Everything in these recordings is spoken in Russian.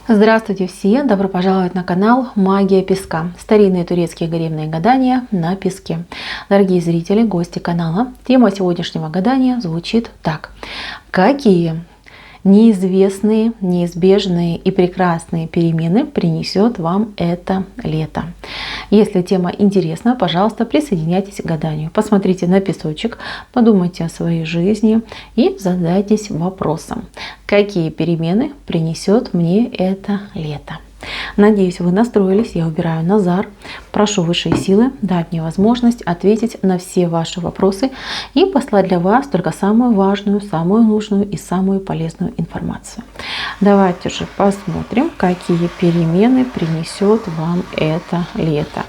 Здравствуйте все! Добро пожаловать на канал Магия Песка. Старинные турецкие гаремные гадания на песке. Дорогие зрители, гости канала, тема сегодняшнего гадания звучит так. Какие неизвестные, неизбежные и прекрасные перемены принесет вам это лето? Если тема интересна, пожалуйста, присоединяйтесь к гаданию. Посмотрите на песочек, подумайте о своей жизни и задайтесь вопросом, какие перемены принесет мне это лето. Надеюсь, вы настроились. Я убираю Назар. Прошу высшие силы дать мне возможность ответить на все ваши вопросы и послать для вас только самую важную, самую нужную и самую полезную информацию. Давайте же посмотрим, какие перемены принесет вам это лето.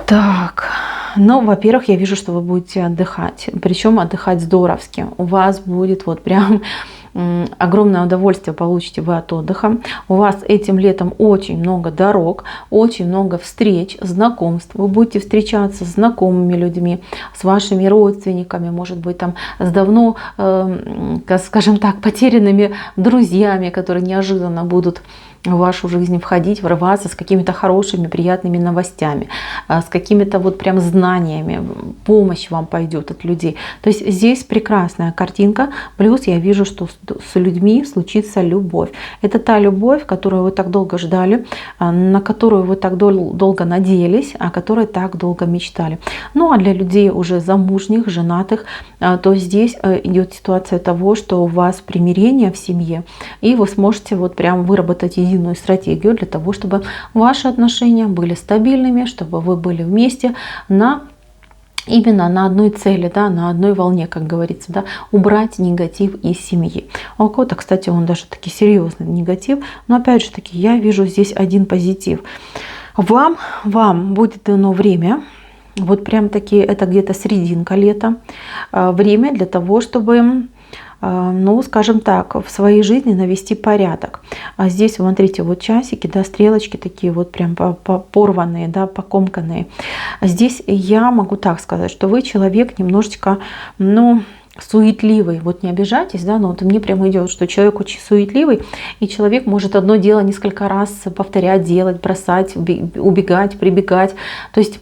Так, ну, во-первых, я вижу, что вы будете отдыхать, причем отдыхать здоровски. У вас будет вот прям огромное удовольствие получите вы от отдыха. У вас этим летом очень много дорог, очень много встреч, знакомств. Вы будете встречаться с знакомыми людьми, с вашими родственниками, может быть, там с давно, скажем так, потерянными друзьями, которые неожиданно будут в вашу жизнь входить, врываться с какими-то хорошими, приятными новостями, с какими-то вот прям знаниями, помощь вам пойдет от людей. То есть здесь прекрасная картинка, плюс я вижу, что с людьми случится любовь. Это та любовь, которую вы так долго ждали, на которую вы так долго надеялись, о которой так долго мечтали. Ну а для людей уже замужних, женатых, то здесь идет ситуация того, что у вас примирение в семье, и вы сможете вот прям выработать единую стратегию для того, чтобы ваши отношения были стабильными, чтобы вы были вместе именно на одной цели, да, на одной волне, как говорится, да, убрать негатив из семьи. А у кого-то, кстати, он даже таки серьезный негатив, но опять же таки я вижу здесь один позитив. Вам будет дано время, вот прям таки это где-то серединка лета, время для того, чтобы, ну, скажем так, в своей жизни навести порядок. А здесь, смотрите, вот часики, да, стрелочки такие вот прям порванные, да, покомканные. Здесь я могу так сказать, что вы человек немножечко, ну, суетливый. Вот не обижайтесь, да, но вот мне прямо идет, что человек очень суетливый, и человек может одно дело несколько раз повторять, делать, бросать, убегать, прибегать. То есть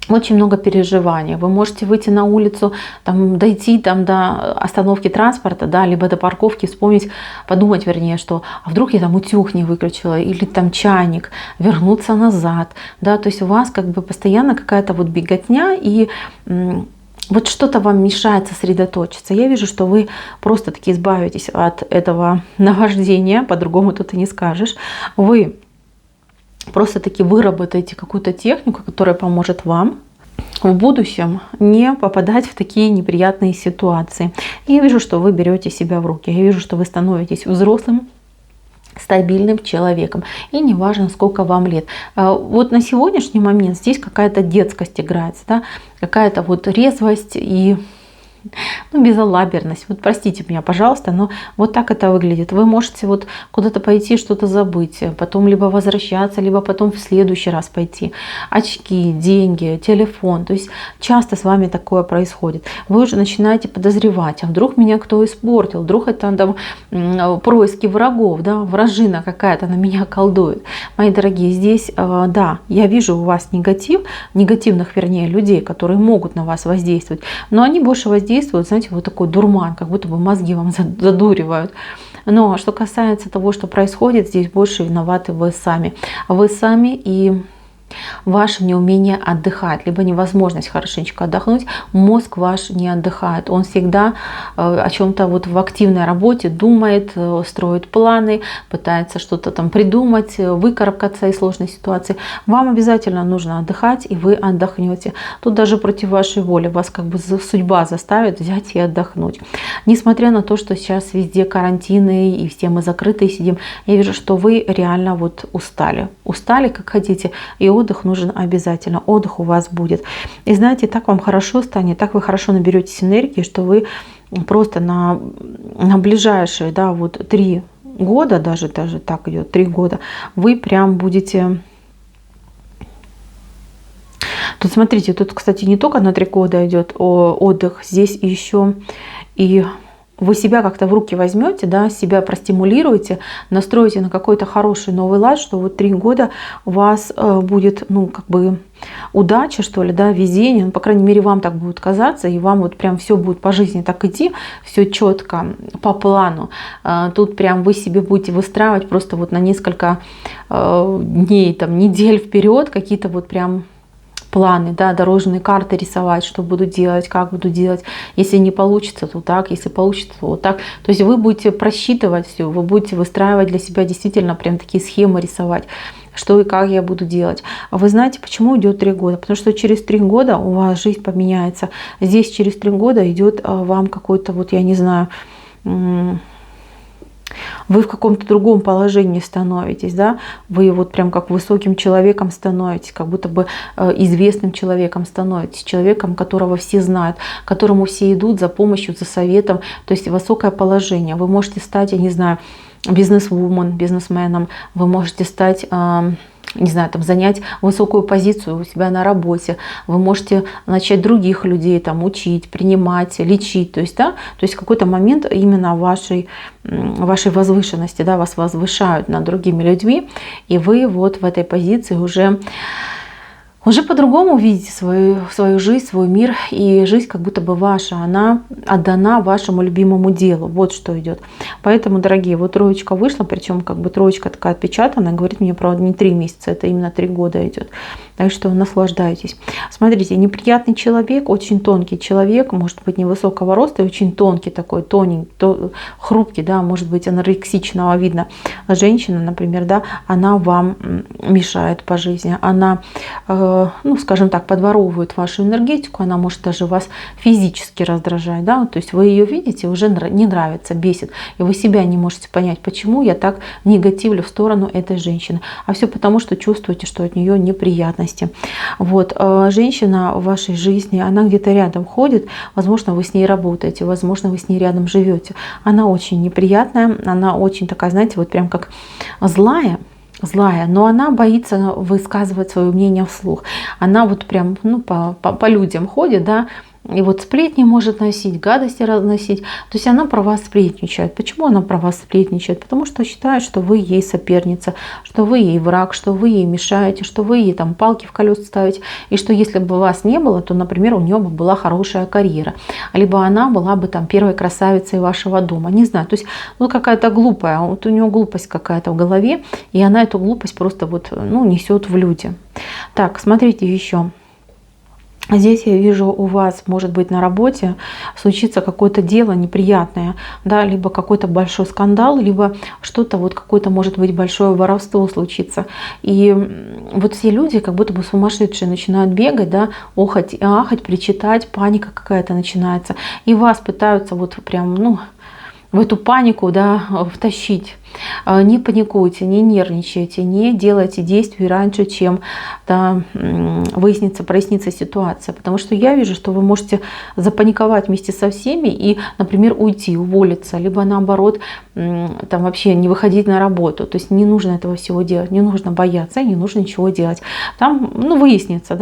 очень много переживаний. Вы можете выйти на улицу, там, дойти там, до остановки транспорта, да, либо до парковки, вспомнить, подумать, вернее, что а вдруг я там утюг не выключила, или там чайник, вернуться назад. Да, то есть у вас как бы постоянно какая-то вот беготня, и вот что-то вам мешает сосредоточиться. Я вижу, что вы просто таки избавитесь от этого наваждения, по-другому тут и не скажешь. Вы просто таки выработаете какую-то технику, которая поможет вам в будущем не попадать в такие неприятные ситуации. И я вижу, что вы берете себя в руки. Я вижу, что вы становитесь взрослым, стабильным человеком. И неважно, сколько вам лет. Вот на сегодняшний момент здесь какая-то детскость играется, да? Какая-то вот резвость и безалаберность. Вот простите меня, пожалуйста, но вот так это выглядит. Вы можете вот куда-то пойти, что-то забыть, потом либо возвращаться, либо потом в следующий раз пойти. Очки, деньги, телефон. То есть часто с вами такое происходит. Вы уже начинаете подозревать, а вдруг меня кто испортил, вдруг это там происки врагов, да, вражина какая-то на меня колдует. Мои дорогие, здесь, да, я вижу у вас негативных, вернее, людей, которые могут на вас воздействовать, но они больше воздействуют, знаете, вот такой дурман, как будто бы мозги вам задуривают. Но что касается того, что происходит, здесь больше виноваты вы сами. Вы сами и ваше неумение отдыхать, либо невозможность хорошенечко отдохнуть. Мозг ваш не отдыхает. Он всегда о чем-то вот в активной работе думает, строит планы, пытается что-то там придумать, выкарабкаться из сложной ситуации. Вам обязательно нужно отдыхать, и вы отдохнете. Тут даже против вашей воли вас как бы судьба заставит взять и отдохнуть. Несмотря на то, что сейчас везде карантины и все мы закрытые сидим, я вижу, что вы реально вот устали. Устали, как хотите, и отдых нужен обязательно. Отдых у вас будет. И знаете, так вам хорошо станет, так вы хорошо наберетесь энергии, что вы просто на ближайшие, да, вот 3 года, даже так идет, 3 года, вы прям будете... Тут смотрите, тут, кстати, не только на 3 года идет отдых, здесь еще и вы себя как-то в руки возьмете, да, себя простимулируете, настроите на какой-то хороший новый лад, что вот 3 года у вас будет, ну, как бы удача, что ли, да, везение, ну, по крайней мере, вам так будет казаться, и вам вот прям все будет по жизни так идти, все четко, по плану. Тут прям вы себе будете выстраивать просто вот на несколько дней, там, недель вперед какие-то вот прям планы, да, дорожные карты рисовать, что буду делать, как буду делать. Если не получится, то так, если получится, то вот так. То есть вы будете просчитывать все, вы будете выстраивать для себя действительно прям такие схемы рисовать, что и как я буду делать. А вы знаете, почему идет 3 года? Потому что через 3 года у вас жизнь поменяется. Здесь через 3 года идет вам какой-то, вот я не знаю, вы в каком-то другом положении становитесь, да, вы вот прям как высоким человеком становитесь, как будто бы известным человеком становитесь, человеком, которого все знают, к которому все идут за помощью, за советом, то есть высокое положение. Вы можете стать, я не знаю, бизнес-вумен, бизнесменом, вы можете стать, не знаю, там, занять высокую позицию у себя на работе, вы можете начать других людей там учить, принимать, лечить, то есть, да, то есть в какой-то момент именно вашей возвышенности, да, вас возвышают над другими людьми, и вы вот в этой позиции уже по-другому видите свою жизнь, свой мир, и жизнь как будто бы ваша, она отдана вашему любимому делу. Вот что идет. Поэтому, дорогие, вот троечка вышла, причем как бы троечка такая отпечатанная, говорит мне, правда, не 3 месяца, это именно 3 года идет. Так что наслаждайтесь. Смотрите, неприятный человек, очень тонкий человек, может быть невысокого роста, и очень тонкий такой, тоненький, хрупкий, да, может быть анорексичного видно. Женщина, например, да, она вам мешает по жизни, она, ну, скажем так, подворовывает вашу энергетику, она может даже вас физически раздражать, да, то есть вы ее видите, уже не нравится, бесит, и вы себя не можете понять, почему я так негативлю в сторону этой женщины, а все потому, что чувствуете, что от нее неприятности. Вот, женщина в вашей жизни, она где-то рядом ходит, возможно, вы с ней работаете, возможно, вы с ней рядом живете, она очень неприятная, она очень такая, знаете, вот прям как злая, но она боится высказывать свое мнение вслух. Она вот прям, ну, по людям ходит, да, и вот сплетни может носить, гадости разносить. То есть она про вас сплетничает. Почему она про вас сплетничает? Потому что считает, что вы ей соперница, что вы ей враг, что вы ей мешаете, что вы ей там палки в колеса ставите. И что если бы вас не было, то, например, у нее бы была хорошая карьера. Либо она была бы там первой красавицей вашего дома. Не знаю. То есть, ну, какая-то глупая. Вот у нее глупость какая-то в голове. И она эту глупость просто вот, ну, несет в люди. Так, смотрите еще. Здесь я вижу, у вас, может быть, на работе случится какое-то дело неприятное, да, либо какой-то большой скандал, либо что-то, вот какое-то, может быть, большое воровство случится. И вот все люди как будто бы сумасшедшие начинают бегать, да, охать и ахать, причитать, паника какая-то начинается. И вас пытаются вот прям, ну, в эту панику, да, втащить. Не паникуйте, не нервничайте, не делайте действий раньше, чем, да, прояснится ситуация. Потому что я вижу, что вы можете запаниковать вместе со всеми и, например, уйти, уволиться, либо наоборот, там вообще не выходить на работу. То есть не нужно этого всего делать, не нужно бояться, не нужно ничего делать. Там, ну, выяснится,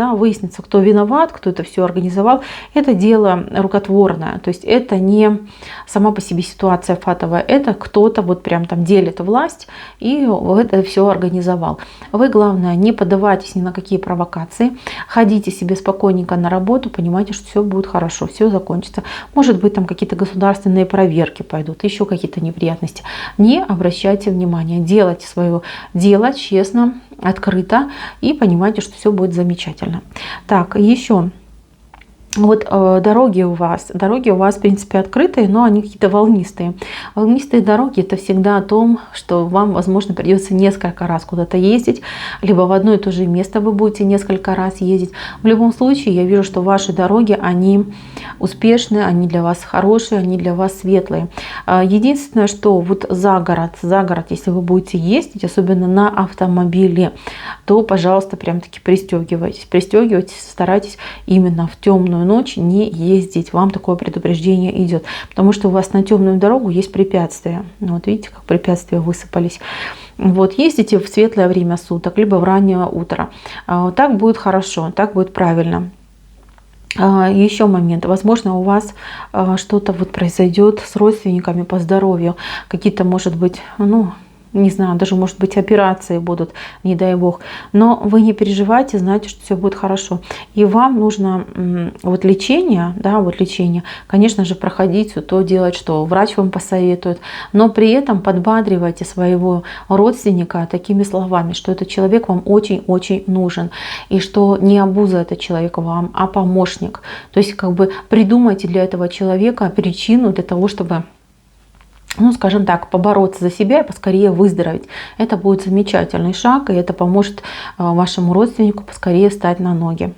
кто виноват, кто это все организовал. Это дело рукотворное. То есть это не сама по себе ситуация фатовая, это кто-то вот прям там делит власть и это все организовал. Вы, главное, не поддавайтесь ни на какие провокации, ходите себе спокойненько на работу, понимаете, что все будет хорошо, все закончится. Может быть, там какие-то государственные проверки пойдут, еще какие-то неприятности. Не обращайте внимания, делайте свое дело честно, открыто и понимайте, что все будет замечательно. Так, еще. Вот дороги у вас, в принципе, открытые, но они какие-то волнистые. Волнистые дороги — это всегда о том, что вам, возможно, придется несколько раз куда-то ездить, либо в одно и то же место вы будете несколько раз ездить. В любом случае, я вижу, что ваши дороги, они успешные, они для вас хорошие, они для вас светлые. Единственное, что вот за город, если вы будете ездить, особенно на автомобиле, то, пожалуйста, прям-таки пристегивайтесь, старайтесь именно в темную ночь не ездить. Вам такое предупреждение идет, потому что у вас на темную дорогу есть препятствия. Вот видите, как препятствия высыпались. Вот, ездите в светлое время суток, либо в раннее утро. Так будет хорошо, так будет правильно. Еще момент. Возможно, у вас что-то вот произойдет с родственниками по здоровью. Какие-то, может быть, ну, не знаю, даже, может быть, операции будут, не дай бог. Но вы не переживайте, знайте, что все будет хорошо. И вам нужно вот лечение, да, вот лечение, конечно же, проходить, все то делать, что врач вам посоветует. Но при этом подбадривайте своего родственника такими словами, что этот человек вам очень-очень нужен. И что не обуза этот человек вам, а помощник. То есть как бы придумайте для этого человека причину для того, чтобы, ну, скажем так, побороться за себя и поскорее выздороветь. Это будет замечательный шаг, и это поможет вашему родственнику поскорее встать на ноги.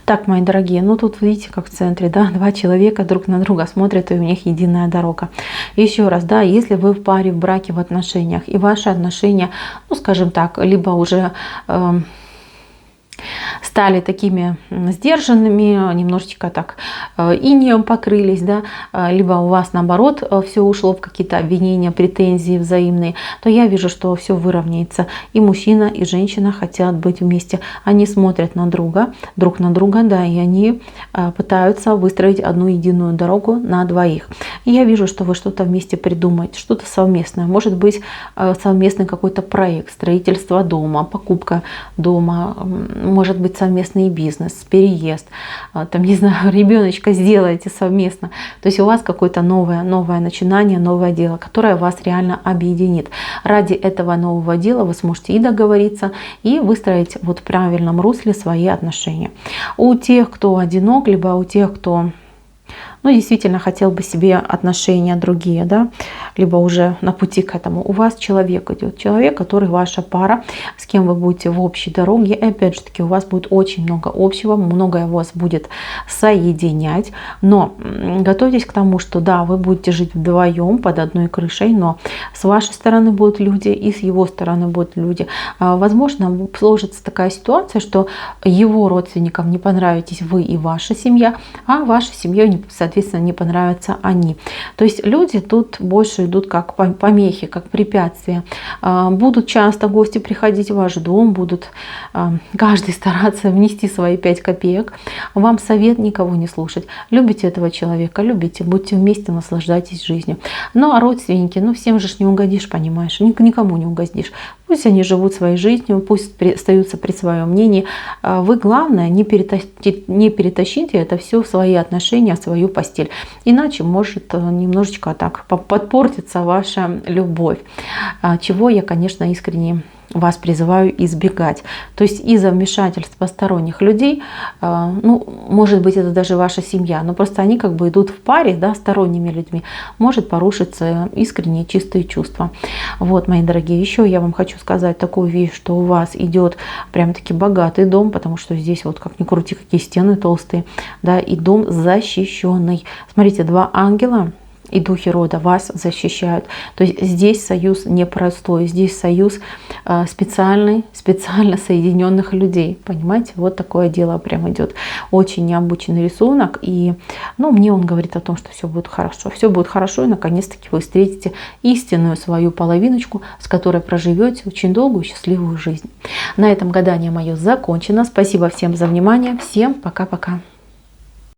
Так, мои дорогие, ну тут видите, как в центре, да, два человека друг на друга смотрят, и у них единая дорога. Еще раз, да, если вы в паре, в браке, в отношениях, и ваши отношения, ну, скажем так, либо уже стали такими сдержанными, немножечко так инеем покрылись, да, либо у вас наоборот все ушло в какие-то обвинения, претензии взаимные, то я вижу, что все выровняется. И мужчина, и женщина хотят быть вместе. Они смотрят друг на друга, да, и они пытаются выстроить одну единую дорогу на двоих. И я вижу, что вы что-то вместе придумаете, что-то совместное. Может быть, совместный какой-то проект, строительство дома, покупка дома, может быть, совместный бизнес, переезд, там, не знаю, ребеночка сделаете совместно. То есть у вас какое-то новое начинание, новое дело, которое вас реально объединит. Ради этого нового дела вы сможете и договориться, и выстроить вот в правильном русле свои отношения. У тех, кто одинок, либо у тех, кто, ну, действительно хотел бы себе отношения другие, да, либо уже на пути к этому. У вас человек идет, человек, который ваша пара, с кем вы будете в общей дороге. И опять же таки, у вас будет очень много общего, многое вас будет соединять. Но готовьтесь к тому, что да, вы будете жить вдвоем под одной крышей, но с вашей стороны будут люди, и с его стороны будут люди. Возможно, сложится такая ситуация, что его родственникам не понравитесь вы и ваша семья, а вашей семье, соответственно, не понравятся они. То есть люди тут больше идут как помехи, как препятствия. Будут часто гости приходить в ваш дом, будут каждый стараться внести свои 5 копеек. Вам совет никого не слушать. Любите этого человека, любите, будьте вместе, наслаждайтесь жизнью. Ну а родственники, ну всем же не угодишь, понимаешь, никому не угодишь. Пусть они живут своей жизнью, пусть остаются при своем мнении. Вы, главное, не перетащите это все в свои отношения, в свою постель. Иначе может немножечко так подпортиться ваша любовь. Чего я, конечно, искренне вас призываю избегать. То есть из-за вмешательств посторонних людей, ну, может быть, это даже ваша семья, но просто они как бы идут в паре, да, сторонними людьми, может порушиться искренние чистые чувства. Вот, мои дорогие, еще я вам хочу сказать такую вещь, что у вас идет прям-таки богатый дом, потому что здесь вот как ни крути, какие стены толстые, да, и дом защищенный. Смотрите, 2 ангела и духи рода вас защищают. То есть здесь союз непростой, здесь союз специально соединенных людей. Понимаете, вот такое дело прям идет. Очень необычный рисунок. И ну, мне он говорит о том, что все будет хорошо. Все будет хорошо, и наконец-таки вы встретите истинную свою половиночку, с которой проживете очень долгую счастливую жизнь. На этом гадание мое закончено. Спасибо всем за внимание. Всем пока-пока.